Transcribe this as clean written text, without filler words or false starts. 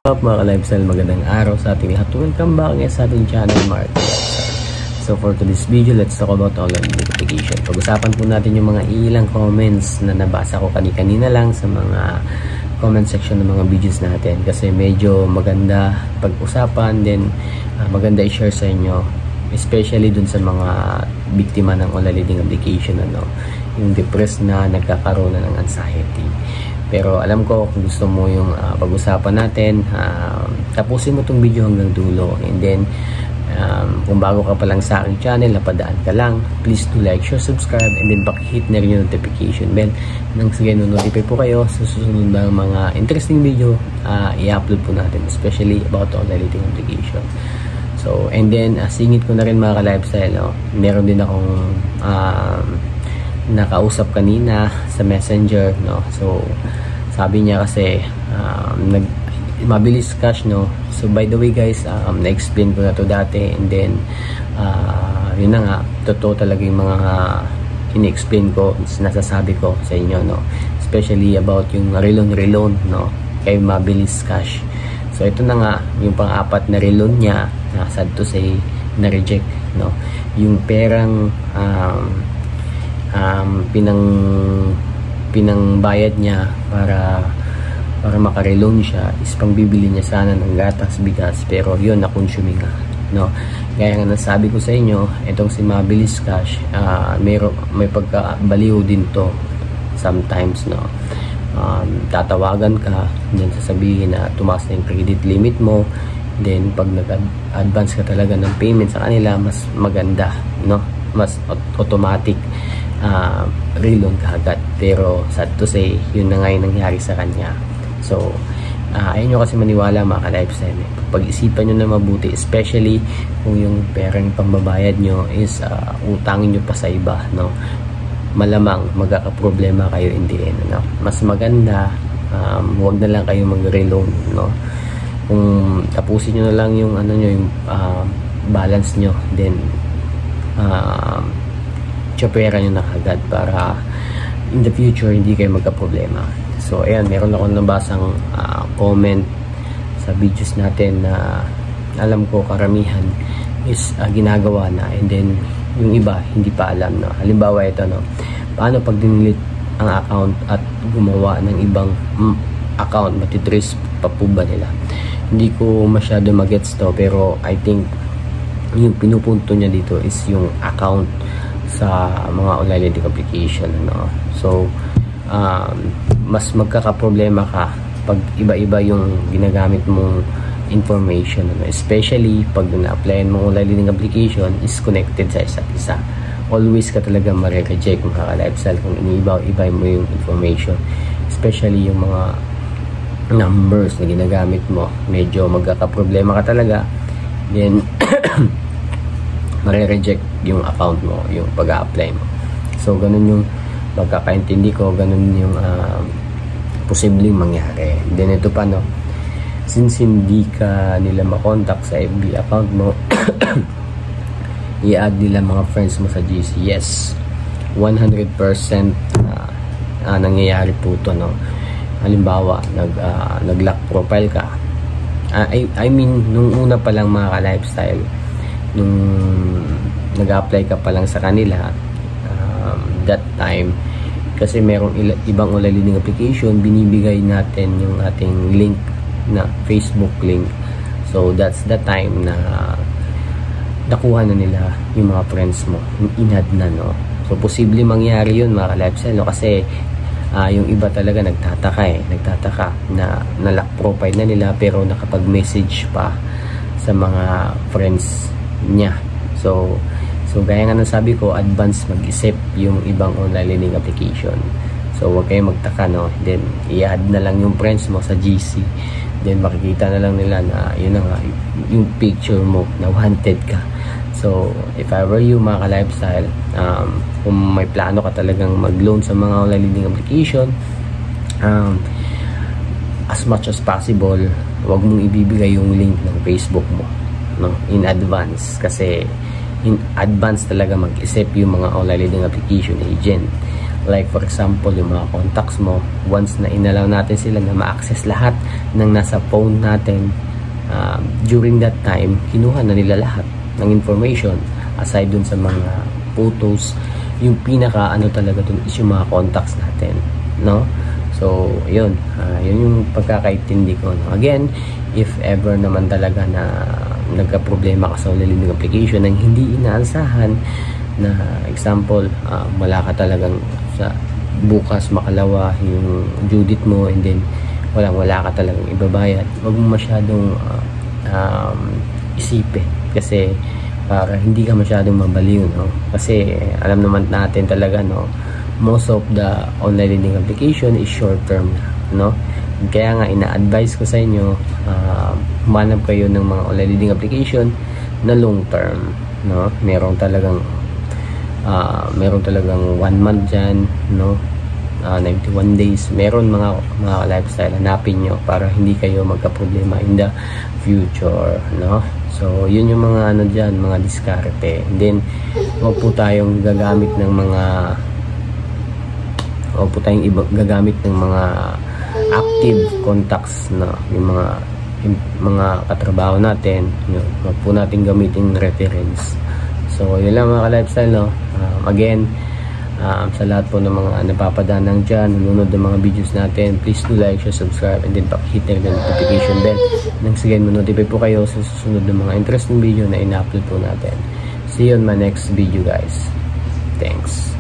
Mga ka-lifestyle, magandang araw sa ating lahat. Welcome back ngayon sa ating channel, Mark Lifestyle. So for today's video, let's talk about online notification. Pag-usapan po natin yung mga ilang comments na nabasa ko kanina lang sa mga comment section ng mga videos natin. Kasi medyo maganda pag-usapan, then maganda i-share sa inyo. Especially dun sa mga biktima ng online leading application, yung depressed na, nagkakaroon na ng anxiety. Pero alam ko kung gusto mo yung pag-usapan natin, tapusin mo itong video hanggang dulo. And then kung bago ka pa lang sa aking channel, napadaan ka lang, please do like, share, subscribe, and then pakihit na rin yung notification bell nang sige notify po kayo sa susunod na mga interesting video i-upload po natin, especially about online dating application. So and then singit ko na rin mga ka-lifestyle, meron din akong nakausap kanina sa messenger, so sabi niya kasi mabilis cash, so by the way guys, na-explain ko na to dati, and then yun na nga, totoo talaga yung mga in-explain ko, nasasabi ko sa inyo, especially about yung reloan, kay mabilis cash. So ito na nga, yung pang-apat na reloan niya, sad to say, na-reject, yung perang pinangbayad niya para maka-reloan siya is pangbibili niya sana ng gatas, bigas, pero yun na-consume nga, Gaya nga nasabi ko sa inyo, itong si Mabilis Cash, may pagkabaliw din to sometimes, tatawagan ka, then sasabihin na tumaas na yung credit limit mo, then pag nag-advance ka talaga ng payment sa kanila, mas maganda, mas automatic reloan kaagad. Pero sad to say, yun na nga yung nangyari sa kanya. So ayaw nyo kasi maniwala mga ka-lifestyle, pag-isipan nyo na mabuti, especially kung yung perang pambabayad nyo is utangin nyo pa sa iba, malamang magkakaproblema kayo in the end, Mas maganda huwag na lang kayo mag-reloan, kung tapusin nyo na lang yung yung balance nyo, then tsapera nyo na agad para in the future hindi kayo magka-problema. So ayan, meron ako nabasang comment sa videos natin na alam ko karamihan is ginagawa na, and then yung iba hindi pa alam, halimbawa ito, paano pag dinilit ang account at gumawa ng ibang account, matitrace pa po ba nila? Hindi ko masyado magets to, pero I think yung pinupunto niya dito is yung account sa mga online dating application, So mas magkakaproblema ka pag iba-iba yung ginagamit mong information, especially pag na-applyan mong online dating application is connected sa isa't isa. Always ka talaga ma-reject mga ka-lifestyle kung iniiba-iba mo yung information, especially yung mga numbers na ginagamit mo, medyo magkakaproblema ka talaga, then mare-reject yung account mo, yung pag-a-apply mo. So ganun yung pagkakaintindi ko, ganun yung posibleng mangyari. Then ito pa, since hindi ka nila makontak sa FB account mo, i-add nila mga friends mo sa GC. Yes, 100% nangyayari po ito, Halimbawa, nag-lock profile ka. I mean, nung una pa lang mga ka-lifestyle, nung nag-apply ka pa lang sa kanila, that time, kasi merong ibang online leading application, binibigay natin yung ating link na Facebook link. So that's the time na nakuha na nila yung mga friends mo, yung inad na, So posible mangyari yun mga ka-lifestyle, kasi yung iba talaga nagtataka na lock profile na nila pero nakapag-message pa sa mga friends niya. So gaya nga nasabi ko, advance mag-isip yung ibang online learning application. So huwag kayong magtaka, then i-add na lang yung friends mo sa GC, then makikita na lang nila na yun na nga yung picture mo na wanted ka. So if I were you mga ka-lifestyle, kung may plano ka talagang mag-loan sa mga online learning application, as much as possible, huwag mong ibibigay yung link ng Facebook mo, in advance, kasi in advance talaga mag-isip yung mga online leading application agent. Like for example, yung mga contacts mo, once na inalaw natin sila na ma-access lahat ng nasa phone natin, during that time, kinuha na nila lahat ng information. Aside dun sa mga photos, yung pinaka ano talaga dun is yung mga contacts natin, no? So yun, yun yung pagkakaintindi ko, no? Again, if ever naman talaga na nagka-problema ka sa online lending application ng hindi inaasahan, na example, wala ka talagang sa bukas makalawa yung due date mo, and then wala ka talagang ibabayad, wag mo masyadong isipin, kasi para hindi ka masyadong mabaliw, no? Kasi alam naman natin talaga, no, most of the online lending application is short term na, no? Kaya nga ina-advise ko sa inyo, humanap kayo ng mga online lending application na long term, no? Meron talagang 1 month dyan, no? 91 days. Meron mga lifestyle, hanapin nyo para hindi kayo magka-problema in the future, no? So yun yung mga ano dyan, mga diskarte. And then huwag po tayong gagamit ng mga active contacts, na yung mga katrabaho natin, yun, huwag po natin gamitin reference. So yun lang mga lifestyle, no? Again, sa lahat po ng mga napapadanang dyan, nanonood ng mga videos natin, please do like, share, subscribe, and then pakihit na yung notification bell nang sige ma-notify po kayo sa susunod ng mga interesting video na ina-upload po natin. See you on my next video, guys. Thanks.